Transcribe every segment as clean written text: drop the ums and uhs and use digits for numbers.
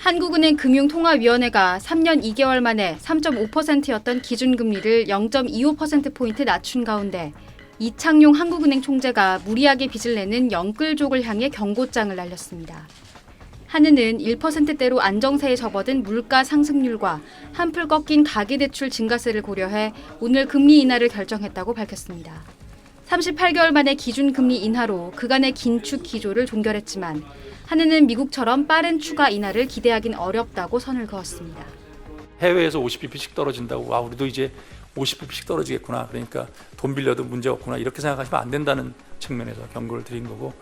한국은행 금융통화위원회가 3년 2개월 만에 3.5%였던 기준금리를 0.25%포인트 낮춘 가운데 이창용 한국은행 총재가 무리하게 빚을 내는 영끌족을 향해 경고장을 날렸습니다. 한은은 1%대로 안정세에 접어든 물가 상승률과 한풀 꺾인 가계대출 증가세를 고려해 오늘 금리 인하를 결정했다고 밝혔습니다. 38개월 만에 기준금리 인하로 그간의 긴축 기조를 종결했지만 한은은 미국처럼 빠른 추가 인하를 기대하긴 어렵다고 선을 그었습니다. 해외에서 50bp씩 떨어진다고 우리도 이제 50bp씩 떨어지겠구나. 그러니까 돈 빌려도 문제 없구나. 이렇게 생각하시면 안 된다는 측면에서 경고를 드린 거고.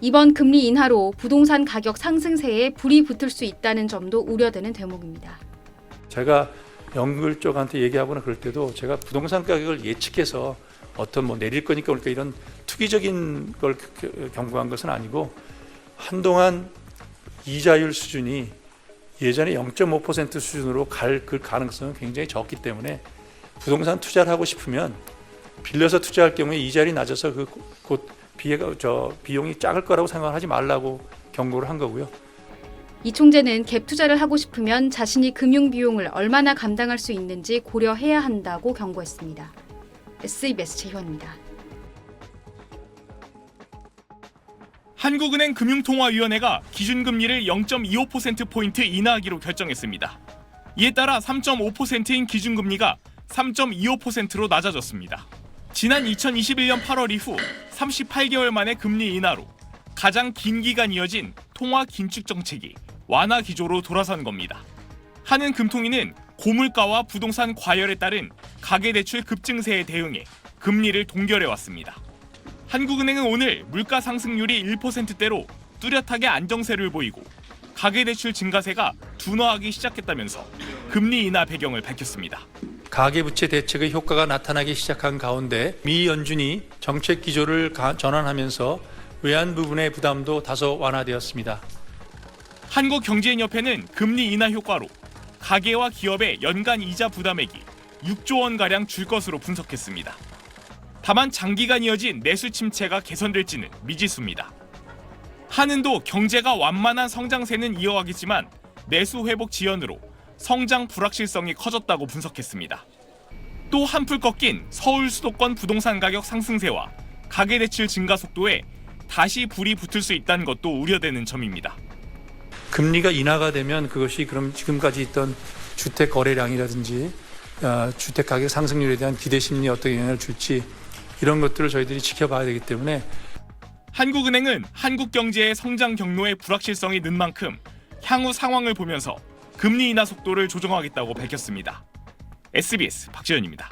이번 금리 인하로 부동산 가격 상승세에 불이 붙을 수 있다는 점도 우려되는 대목입니다. 제가 영끌 쪽한테 얘기하거나 그럴 때도 제가 부동산 가격을 예측해서 어떤 내릴 거니까 그러니까 이런 투기적인 걸 경고한 것은 아니고 한동안 이자율 수준이 예전에 0.5% 수준으로 갈 그 가능성은 굉장히 적기 때문에 부동산 투자를 하고 싶으면 빌려서 투자할 경우에 이자율이 낮아서 곧 비용이 작을 거라고 생각하지 말라고 경고를 한 거고요. 이 총재는 갭 투자를 하고 싶으면 자신이 금융 비용을 얼마나 감당할 수 있는지 고려해야 한다고 경고했습니다. SBS 최희원입니다. 한국은행 금융통화위원회가 기준금리를 0.25%포인트 인하하기로 결정했습니다. 이에 따라 3.5%인 기준금리가 3.25%로 낮아졌습니다. 지난 2021년 8월 이후 38개월 만에 금리 인하로 가장 긴 기간 이어진 통화 긴축 정책이 완화 기조로 돌아선 겁니다. 한은 금통위는 고물가와 부동산 과열에 따른 가계대출 급증세에 대응해 금리를 동결해왔습니다. 한국은행은 오늘 물가 상승률이 1%대로 뚜렷하게 안정세를 보이고 가계대출 증가세가 둔화하기 시작했다면서 금리 인하 배경을 밝혔습니다. 가계부채 대책의 효과가 나타나기 시작한 가운데 미 연준이 정책 기조를 전환하면서 외환 부분의 부담도 다소 완화되었습니다. 한국경제인협회는 금리 인하 효과로 가계와 기업의 연간 이자 부담액이 6조 원가량 줄 것으로 분석했습니다. 다만 장기간 이어진 내수 침체가 개선될지는 미지수입니다. 한은도 경제가 완만한 성장세는 이어가겠지만 내수 회복 지연으로 성장 불확실성이 커졌다고 분석했습니다. 또 한풀 꺾인 서울 수도권 부동산 가격 상승세와 가계대출 증가 속도에 다시 불이 붙을 수 있다는 것도 우려되는 점입니다. 금리가 인하가 되면 그것이 그럼 지금까지 있던 주택 거래량이라든지 주택 가격 상승률에 대한 기대 심리에 어떤 영향을 줄지 이런 것들을 저희들이 지켜봐야 되기 때문에 한국은행은 한국 경제의 성장 경로의 불확실성이 는 만큼 향후 상황을 보면서 금리 인하 속도를 조정하겠다고 밝혔습니다. SBS 박지현입니다.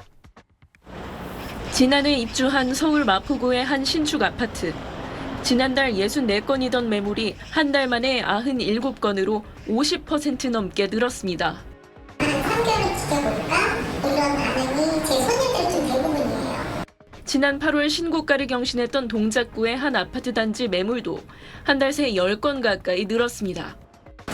지난해 입주한 서울 마포구의 한 신축 아파트. 지난달 64건이던 매물이 한 달 만에 97건으로 50% 넘게 늘었습니다. 한 3개월을 지켜보니까 이런 반응이 제 손님들 중 대부분이에요. 지난 8월 신고가를 경신했던 동작구의 한 아파트 단지 매물도 한 달 새 10건 가까이 늘었습니다.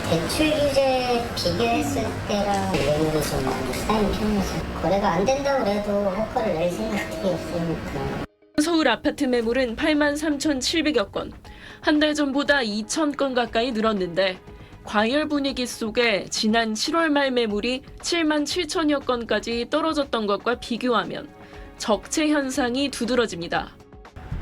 대출 규제 비교했을 때랑 매물이 좀 많이 쌓인 편이죠. 거래가 안 된다고 해도 효과를 낼 생각이 없으니까. 서울 아파트 매물은 83,700여 건, 한 달 전보다 2,000건 가까이 늘었는데 과열 분위기 속에 지난 7월 말 매물이 77,000여 건까지 떨어졌던 것과 비교하면 적체 현상이 두드러집니다.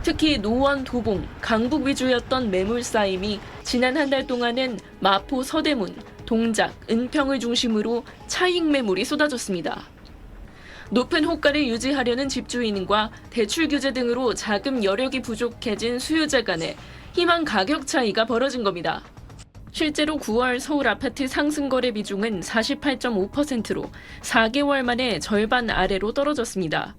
특히 노원, 도봉, 강북 위주였던 매물 쌓임이 지난 한 달 동안은 마포, 서대문, 동작, 은평을 중심으로 차익 매물이 쏟아졌습니다. 높은 호가를 유지하려는 집주인과 대출 규제 등으로 자금 여력이 부족해진 수요자 간의 희망 가격 차이가 벌어진 겁니다. 실제로 9월 서울 아파트 상승 거래 비중은 48.5%로 4개월 만에 절반 아래로 떨어졌습니다.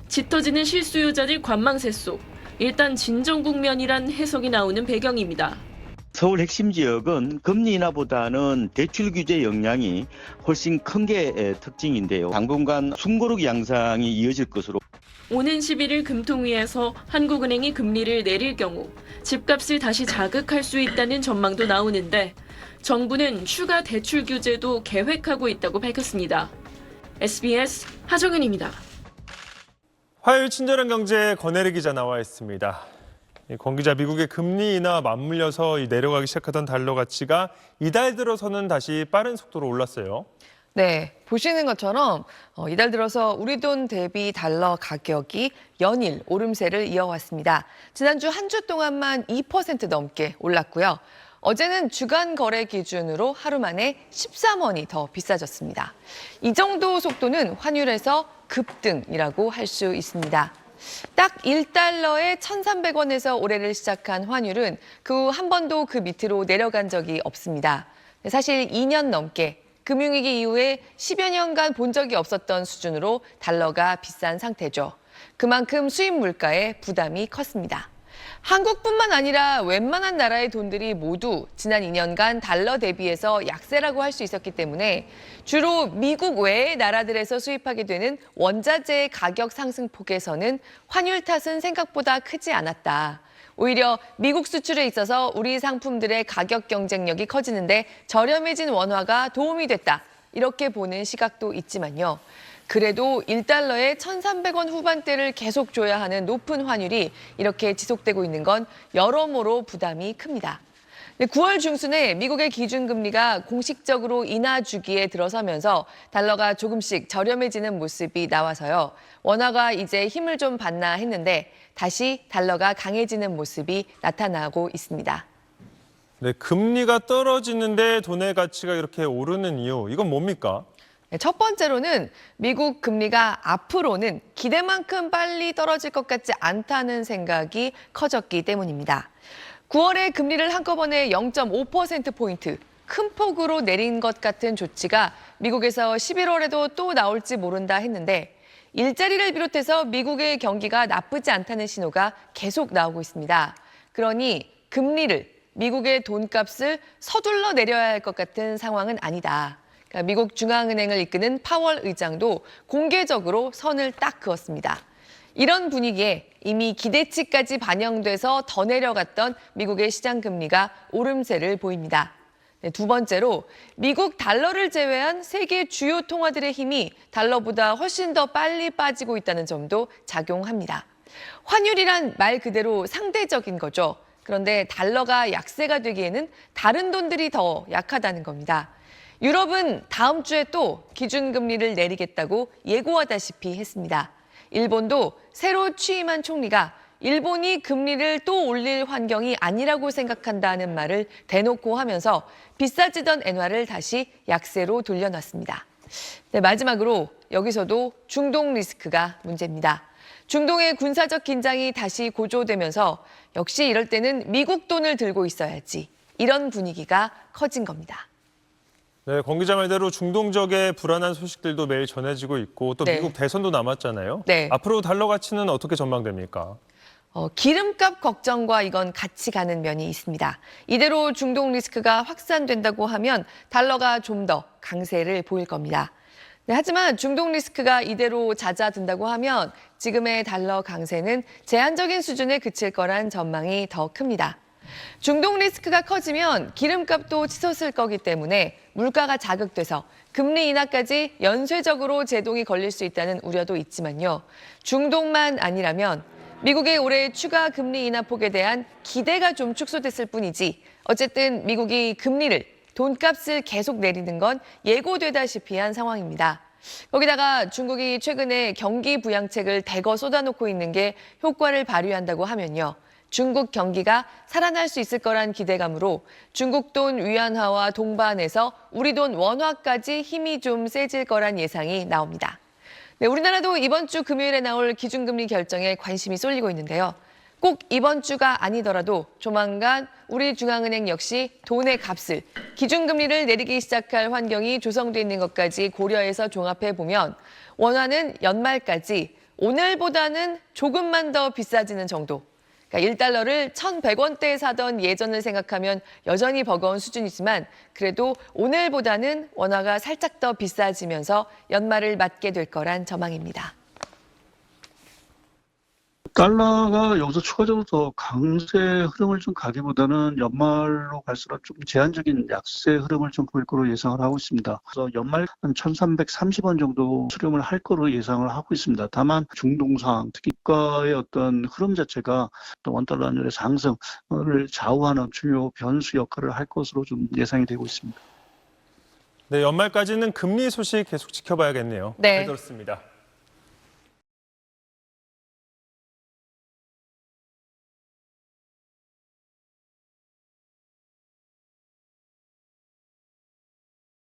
짙어지는 실수요자들 관망세 속 일단 진정 국면이란 해석이 나오는 배경입니다. 서울 핵심 지역은 금리 인하보다는 대출 규제 영향이 훨씬 큰 게 특징인데요. 당분간 숨고르기 양상이 이어질 것으로. 오는 11일 금통위에서 한국은행이 금리를 내릴 경우 집값을 다시 자극할 수 있다는 전망도 나오는데 정부는 추가 대출 규제도 계획하고 있다고 밝혔습니다. SBS 하정은입니다. 화요일 친절한 경제 권혜리 기자 나와 있습니다. 권 기자, 미국의 금리 인하 맞물려서 내려가기 시작하던 달러 가치가 이달 들어서는 다시 빠른 속도로 올랐어요. 네, 보시는 것처럼 이달 들어서 우리 돈 대비 달러 가격이 연일 오름세를 이어왔습니다. 지난주 한 주 동안만 2% 넘게 올랐고요. 어제는 주간 거래 기준으로 하루 만에 13원이 더 비싸졌습니다. 이 정도 속도는 환율에서 급등이라고 할 수 있습니다. 딱 1달러에 1,300원에서 올해를 시작한 환율은 그 후 한 번도 그 밑으로 내려간 적이 없습니다. 사실 2년 넘게 금융위기 이후에 10여 년간 본 적이 없었던 수준으로 달러가 비싼 상태죠. 그만큼 수입 물가에 부담이 컸습니다. 한국뿐만 아니라 웬만한 나라의 돈들이 모두 지난 2년간 달러 대비해서 약세라고 할 수 있었기 때문에 주로 미국 외의 나라들에서 수입하게 되는 원자재의 가격 상승폭에서는 환율 탓은 생각보다 크지 않았다. 오히려 미국 수출에 있어서 우리 상품들의 가격 경쟁력이 커지는데 저렴해진 원화가 도움이 됐다. 이렇게 보는 시각도 있지만요. 그래도 1달러에 1,300원 후반대를 계속 줘야 하는 높은 환율이 이렇게 지속되고 있는 건 여러모로 부담이 큽니다. 9월 중순에 미국의 기준금리가 공식적으로 인하 주기에 들어서면서 달러가 조금씩 저렴해지는 모습이 나와서요. 원화가 이제 힘을 좀 받나 했는데 다시 달러가 강해지는 모습이 나타나고 있습니다. 네, 금리가 떨어지는데 돈의 가치가 이렇게 오르는 이유, 이건 뭡니까? 첫 번째로는 미국 금리가 앞으로는 기대만큼 빨리 떨어질 것 같지 않다는 생각이 커졌기 때문입니다. 9월에 금리를 한꺼번에 0.5%포인트 큰 폭으로 내린 것 같은 조치가 미국에서 11월에도 또 나올지 모른다 했는데 일자리를 비롯해서 미국의 경기가 나쁘지 않다는 신호가 계속 나오고 있습니다. 그러니 금리를, 미국의 돈값을 서둘러 내려야 할 것 같은 상황은 아니다. 그러니까 미국 중앙은행을 이끄는 파월 의장도 공개적으로 선을 딱 그었습니다. 이런 분위기에 이미 기대치까지 반영돼서 더 내려갔던 미국의 시장 금리가 오름세를 보입니다. 두 번째로 미국 달러를 제외한 세계 주요 통화들의 힘이 달러보다 훨씬 더 빨리 빠지고 있다는 점도 작용합니다. 환율이란 말 그대로 상대적인 거죠. 그런데 달러가 약세가 되기에는 다른 돈들이 더 약하다는 겁니다. 유럽은 다음 주에 또 기준금리를 내리겠다고 예고하다시피 했습니다. 일본도 새로 취임한 총리가 일본이 금리를 또 올릴 환경이 아니라고 생각한다는 말을 대놓고 하면서 비싸지던 엔화를 다시 약세로 돌려놨습니다. 네, 마지막으로 여기서도 중동 리스크가 문제입니다. 중동의 군사적 긴장이 다시 고조되면서 역시 이럴 때는 미국 돈을 들고 있어야지. 이런 분위기가 커진 겁니다. 네, 권 기자 말대로 중동 지역의 불안한 소식들도 매일 전해지고 있고 또 네. 미국 대선도 남았잖아요. 네. 앞으로 달러 가치는 어떻게 전망됩니까? 기름값 걱정과 이건 같이 가는 면이 있습니다. 이대로 중동 리스크가 확산된다고 하면 달러가 좀 더 강세를 보일 겁니다. 네, 하지만 중동 리스크가 이대로 잦아든다고 하면 지금의 달러 강세는 제한적인 수준에 그칠 거란 전망이 더 큽니다. 중동 리스크가 커지면 기름값도 치솟을 거기 때문에 물가가 자극돼서 금리 인하까지 연쇄적으로 제동이 걸릴 수 있다는 우려도 있지만요. 중동만 아니라면 미국의 올해 추가 금리 인하 폭에 대한 기대가 좀 축소됐을 뿐이지 어쨌든 미국이 금리를, 돈값을 계속 내리는 건 예고되다시피 한 상황입니다. 거기다가 중국이 최근에 경기 부양책을 대거 쏟아놓고 있는 게 효과를 발휘한다고 하면요. 중국 경기가 살아날 수 있을 거란 기대감으로 중국 돈 위안화와 동반해서 우리 돈 원화까지 힘이 좀 세질 거란 예상이 나옵니다. 네, 우리나라도 이번 주 금요일에 나올 기준금리 결정에 관심이 쏠리고 있는데요. 꼭 이번 주가 아니더라도 조만간 우리 중앙은행 역시 돈의 값을, 기준금리를 내리기 시작할 환경이 조성돼 있는 것까지 고려해서 종합해보면 원화는 연말까지 오늘보다는 조금만 더 비싸지는 정도. 그러니까 1달러를 1,100원대에 사던 예전을 생각하면 여전히 버거운 수준이지만 그래도 오늘보다는 원화가 살짝 더 비싸지면서 연말을 맞게 될 거란 전망입니다. 달러가 여기서 추가적으로 더 강세 흐름을 좀 가기보다는 연말로 갈수록 좀 제한적인 약세 흐름을 좀 보일 거로 예상을 하고 있습니다. 그래서 연말 한 1,330원 정도 수렴을 할 거로 예상을 하고 있습니다. 다만 중동상 특히 국가의 어떤 흐름 자체가 또 원달러 환율의 상승을 좌우하는 중요 변수 역할을 할 것으로 좀 예상이 되고 있습니다. 네, 연말까지는 금리 소식 계속 지켜봐야겠네요. 네. 잘 들었습니다.